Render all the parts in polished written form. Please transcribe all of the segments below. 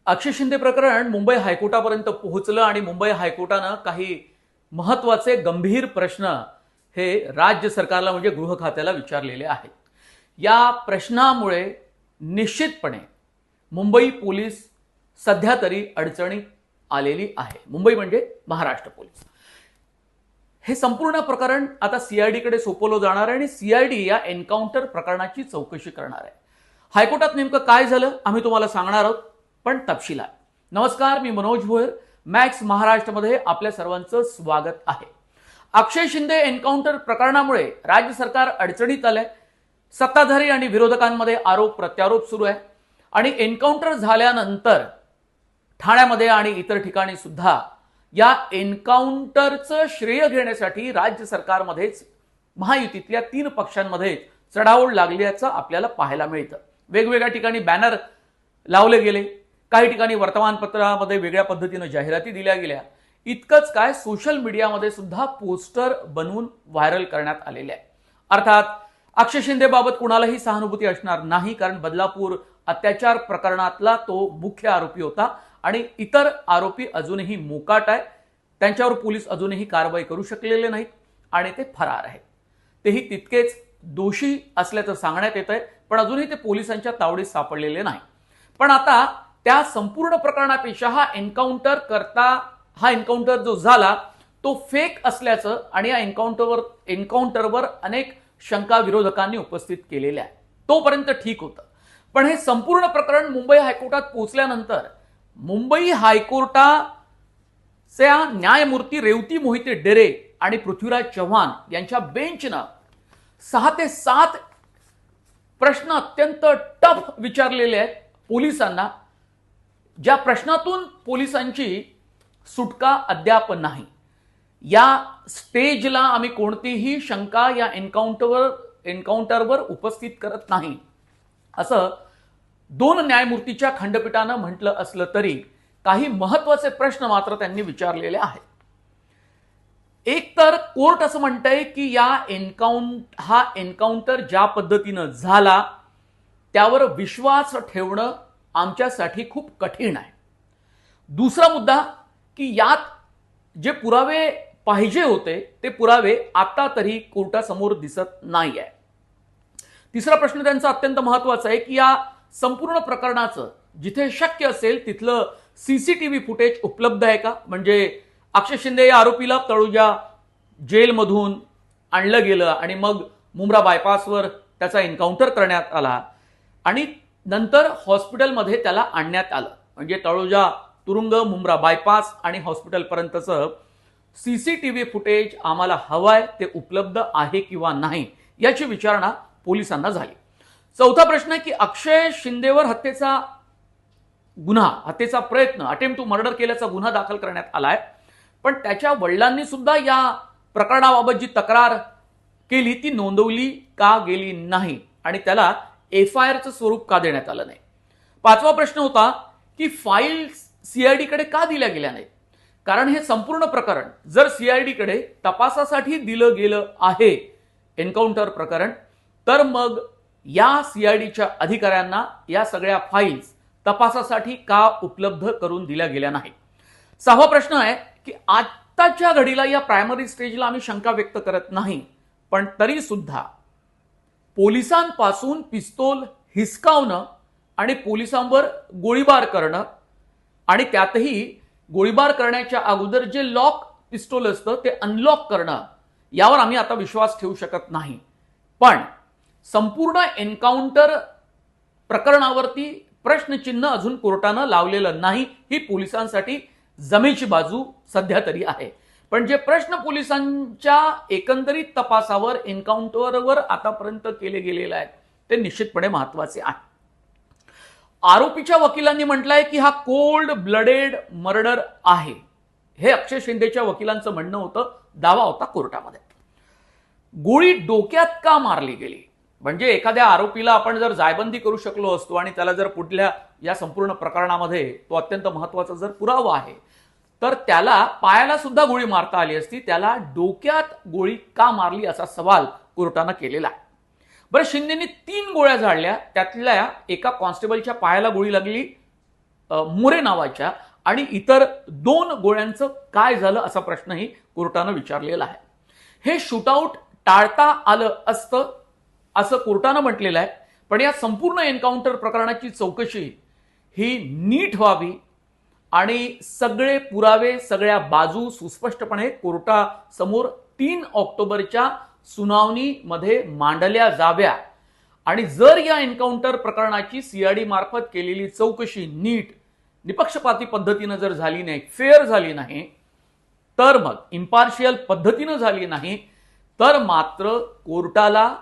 अक्षय शिंदे प्रकरण मुंबई हायकोर्टापर्यंत पोहोचलं आणि मुंबई हायकोर्टानं काही महत्त्वाचे गंभीर प्रश्न हे राज्य सरकारला म्हणजे गृह खात्याला विचारलेले आहेत। या प्रश्नामुळे निश्चितपणे मुंबई पोलीस सध्या तरी अडचणीत आलेली आहे। मुंबई म्हणजे महाराष्ट्र पोलीस। हे संपूर्ण प्रकरण आता सीआयडी कडे सोपवलं जाणार आहे आणि सीआयडी या एन्काउंटर प्रकरणाची चौकशी करणार आहे। हायकोर्टात नेमकं काय झालं आम्ही तुम्हाला सांगणार आहोत, पण तपशिलात। नमस्कार, मी मनोज भोयर, मॅक्स महाराष्ट्रमध्ये आपल्या सर्वांचं स्वागत आहे। अक्षय शिंदे एन्काउंटर प्रकरणामुळे राज्य सरकार अडचणीत आलंय। सत्ताधारी आणि विरोधकांमध्ये आरोप प्रत्यारोप सुरू आहे आणि एन्काउंटर झाल्यानंतर ठाण्यामध्ये आणि इतर ठिकाणी सुद्धा या एन्काउंटरचं श्रेय घेण्यासाठी राज्य सरकारमध्येच महायुतीतल्या 3 पक्षांमध्ये चढाओढ लागल्याचं आपल्याला पाहायला मिळतं। वेगवेगळ्या ठिकाणी बॅनर लावले गेले, काही ठिकाणी वर्तमानपत्रामध्ये वेगळ्या पद्धतीने जाहिराती दिल्या गेल्या। इतकंच काय, सोशल मीडियामध्ये सुद्धा पोस्टर बनवून व्हायरल करण्यात आलेले आहे। अर्थात अक्षय शिंदे बाबत कुणालाही सहानुभूती असणार नाही, कारण बदलापूर अत्याचार प्रकरणातला तो मुख्य आरोपी होता आणि इतर आरोपी अजूनही मोकाट आहे। त्यांच्यावर पोलीस अजूनही कारवाई करू शकलेले नाहीत आणि ते फरार आहेत। तेही तितकेच दोषी असल्याचं सांगण्यात येत आहे, पण अजूनही ते पोलिसांच्या तावडीत सापडलेले नाही। पण आता त्या संपूर्ण प्रकरणापेक्षा हा एन्काउंटर जो झाला तो फेक असल्याचं आणि या एन्काउंटरवर अनेक शंका विरोधकांनी उपस्थित केलेल्या आहेत। तोपर्यंत ठीक होतं, पण हे संपूर्ण प्रकरण मुंबई हायकोर्टात पोहोचल्यानंतर मुंबई हायकोर्टाच्या न्यायमूर्ती रेवती मोहिते डेरे आणि पृथ्वीराज चव्हाण यांच्या बेंचनं 6 ते 7 प्रश्न अत्यंत टफ विचारलेले आहेत पोलिसांना, ज्या प्रश्नातून पोलिसांची सुटका अद्याप नाही। या स्टेजला आम्ही कोणतीही शंका या एन्काउंटरवर उपस्थित करत नाही असं 2 न्यायमूर्तीच्या खंडपीठानं म्हटलं असलं तरी काही महत्त्वाचे प्रश्न मात्र त्यांनी विचारलेले आहेत। एक तर कोर्ट असं म्हणतंय की हा एन्काउंटर ज्या पद्धतीनं झाला त्यावर विश्वास ठेवणं आमच्यासाठी खूप कठीण आहे। दुसरा मुद्दा की यात जे पुरावे पाहिजे होते ते पुरावे आता तरी कोर्टासमोर दिसत नाही आहे। तिसरा प्रश्न त्यांचा अत्यंत महत्त्वाचा आहे की या संपूर्ण प्रकरणाचं जिथे शक्य असेल तिथलं सीसीटीव्ही फुटेज उपलब्ध आहे का? म्हणजे अक्षय शिंदे या आरोपीला तळोजा जेलमधून आणलं गेलं आणि मग मुंब्रा बायपासवर त्याचा एन्काउंटर करण्यात आला आणि नंतर हॉस्पिटलमध्ये त्याला आणण्यात आलं। म्हणजे तळोजा तुरुंग, मुंब्रा बायपास आणि हॉस्पिटलपर्यंतचं सीसीटीव्ही फुटेज आम्हाला हवंय, ते उपलब्ध आहे किंवा नाही याची विचारणा पोलिसांना झाली। चौथा प्रश्न आहे की अक्षय शिंदेवर हत्येचा प्रयत्न, अटेम्प्ट टू मर्डर केल्याचा गुन्हा दाखल करण्यात आलाय, पण त्याच्या वडिलांनी सुद्धा या प्रकरणाबाबत जी तक्रार केली ती नोंदवली का गेली नाही आणि त्याला एफआयआरचं स्वरूप का देण्यात आलं नाही। पाचवा प्रश्न होता की फाईल्स सीआयडी कडे का दिल्या गेल्या नाहीत? कारण हे संपूर्ण प्रकरण जर सीआयडी कडे तपासासाठी दिलं गेलं आहे एन्काउंटर प्रकरण, तर मग या सीआयडीच्या अधिकाऱ्यांना या सगळ्या फाईल्स तपासासाठी का उपलब्ध करून दिल्या गेल्या नाहीत? 6वा प्रश्न आहे की आत्ताच्या घडीला या प्रायमरी स्टेजला आम्ही शंका व्यक्त करत नाही, पण तरी सुद्धा पोलिसांपासून पिस्तूल हिसकावणं आणि पोलिसांवर गोळीबार करणं आणि त्यातही गोळीबार करण्याच्या अगोदर जे लॉक पिस्तूल असतं ते अनलॉक करणं, यावर आम्ही आता विश्वास ठेवू शकत नाही। पण संपूर्ण एन्काउंटर प्रकरणावरती प्रश्नचिन्ह अजून कोर्टानं लावलेलं नाही, ही पोलिसांसाठी जमेची बाजू सध्या तरी आहे। पण जे प्रश्न पोलिसांच्या एकंदरीत तपासावर एन्काउंटरवर आतापर्यंत केले गेलेले आहेत ते निश्चितपणे महत्त्वाचे आहे। आरोपीच्या वकिलांनी म्हटलंय की हा कोल्ड ब्लडेड मर्डर आहे, हे अक्षय शिंदेच्या वकिलांचं म्हणणं होतं, दावा होता कोर्टामध्ये। गोळी डोक्यात का मारली गेली? म्हणजे एखाद्या आरोपीला आपण जर जायबंदी करू शकलो असतो आणि त्याला जर पुढल्या या संपूर्ण प्रकरणामध्ये तो अत्यंत महत्त्वाचा जर पुरावा आहे तर त्याला पायाला सुद्धा गोळी मारता आली असती, त्याला डोक्यात गोळी का मारली असा सवाल कोर्टानं केलेला आहे। बरं, शिंदेनी 3 गोळ्या झाडल्या, त्यातल्या एका कॉन्स्टेबलच्या पायाला गोळी लागली मोरे नावाच्या आणि इतर 2 गोळ्यांचं काय झालं असा प्रश्नही कोर्टानं विचारलेला आहे. हे शूटआउट टाळता आलं असतं असं कोर्टानं म्हटलेलं आहे. पण या संपूर्ण एन्काउंटर प्रकरणाची चौकशी ही नीट व्हावी आणि सगळे पुरावे, सगळ्या बाजू सुस्पष्टपणे कोर्टासमोर 3 ऑक्टोबरच्या सुनावणीमध्ये मांडल्या जाव्या. आणि जर या एन्काउंटर प्रकरणाची सीआयडी मार्फत केलेली चौकशी नीट निपक्षपाती पद्धतीनं जर झाली नाही, फेअर झाली नाही, तर मग इम्पार्शियल पद्धतीनं झाली नाही, तर मात्र कोर्टाला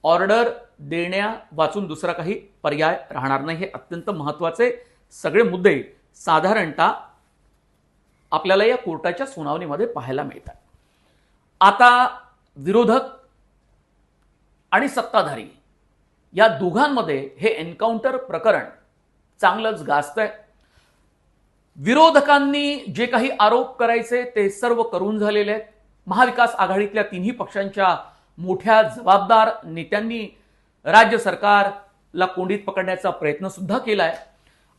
ऑर्डर देण्या वाचून दुसरा काही पर्याय राहणार नाही. हे अत्यंत महत्त्वाचे सगळे मुद्दे साधारणतः आपल्याला या कोर्टाच्या सुनावणीमध्ये पाहायला मिळतात. आता विरोधक आणि सत्ताधारी या दोघांमध्ये हे एन्काउंटर प्रकरण चांगलंच गाजतंय. विरोधकांनी जे काही आरोप करायचे ते सर्व करून झालेले आहेत. महाविकास आघाडीतल्या 3ही पक्षांच्या मोठ्या जबाबदार नेत्यांनी राज्य सरकारला कोंडीत पकडण्याचा प्रयत्न सुद्धा केलाय.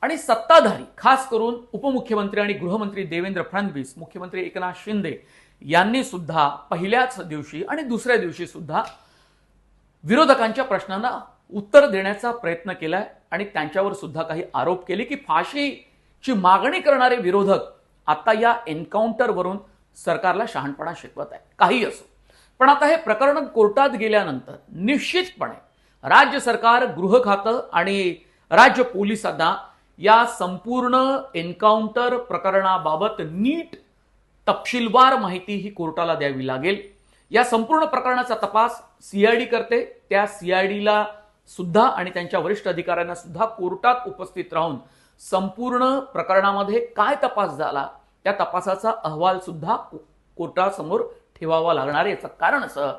आणि सत्ताधारी खास करून उपमुख्यमंत्री आणि गृहमंत्री देवेंद्र फडणवीस, मुख्यमंत्री एकनाथ शिंदे यांनी सुद्धा पहिल्याच दिवशी आणि दुसऱ्या दिवशी सुद्धा विरोधकांच्या प्रश्नांना उत्तर देण्याचा प्रयत्न केलाय आणि त्यांच्यावर सुद्धा काही आरोप केले की फाशीची मागणी करणारे विरोधक आता या एन्काउंटरवरून सरकारला शहाणपणा शिकवत आहेत. काही असो, पण आता हे प्रकरण कोर्टात गेल्यानंतर निश्चितपणे राज्य सरकार, गृह खातं आणि राज्य पोलिसांना या संपूर्ण एन्काउंटर प्रकरणाबाबत नीट तपशीलवार माहिती ही कोर्टाला द्यावी लागेल. या संपूर्ण प्रकरणाचा तपास सीआयडी करते. त्या सीआयडीला सुद्धा आणि त्यांच्या वरिष्ठ अधिकाऱ्यांना सुद्धा कोर्टात उपस्थित राहून संपूर्ण प्रकरणामध्ये काय तपास झाला त्या तपासाचा अहवाल सुद्धा कोर्टासमोर ठेवावा लागणार आहे. याचं कारण असं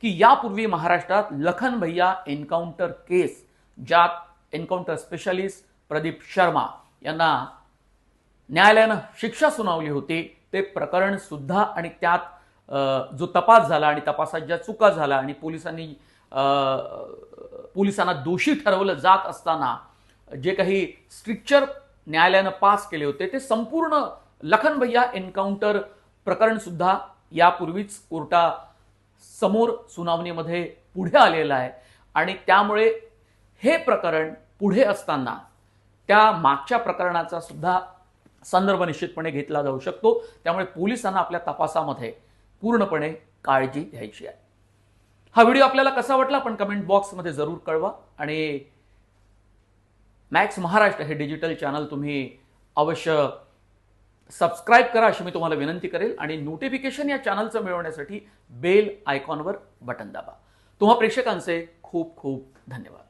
की यापूर्वी महाराष्ट्रात लखन भैया एन्काउंटर केस, ज्यात एन्काउंटर स्पेशलिस्ट प्रदीप शर्मा यांना न्यायालयानं शिक्षा सुनावली होती, ते प्रकरण सुद्धा आणि त्यात जो तपास झाला आणि तपासात ज्या चुका झाल्या आणि पोलिसांना दोषी ठरवलं जात असताना जे काही स्ट्रिक्चर न्यायालयानं पास केले होते ते संपूर्ण लखन भैया एन्काउंटर प्रकरण सुद्धा यापूर्वीच कोर्टासमोर सुनावणीमध्ये पुढे आलेलं आहे. आणि त्यामुळे हे प्रकरण पुढे असताना त्या मागच्या प्रकरणाचा सुद्धा संदर्भ निश्चितपणे घेतला जाऊ शकतो. त्यामुळे पोलिसांना आपल्या तपासामध्ये पूर्णपणे काळजी घ्यायची आहे. हा व्हिडिओ आपल्याला कसा वाटला आपण कमेंट बॉक्समध्ये जरूर कळवा. आणि मॅक्स महाराष्ट्र हे डिजिटल चॅनल तुम्ही अवश्य सबस्क्राईब करा अशी मी तुम्हाला विनंती करेल. आणि नोटिफिकेशन या चॅनलचं मिळवण्यासाठी बेल आयकॉनवर बटन दाबा. तुम्हा प्रेक्षकांचे खूप खूप धन्यवाद.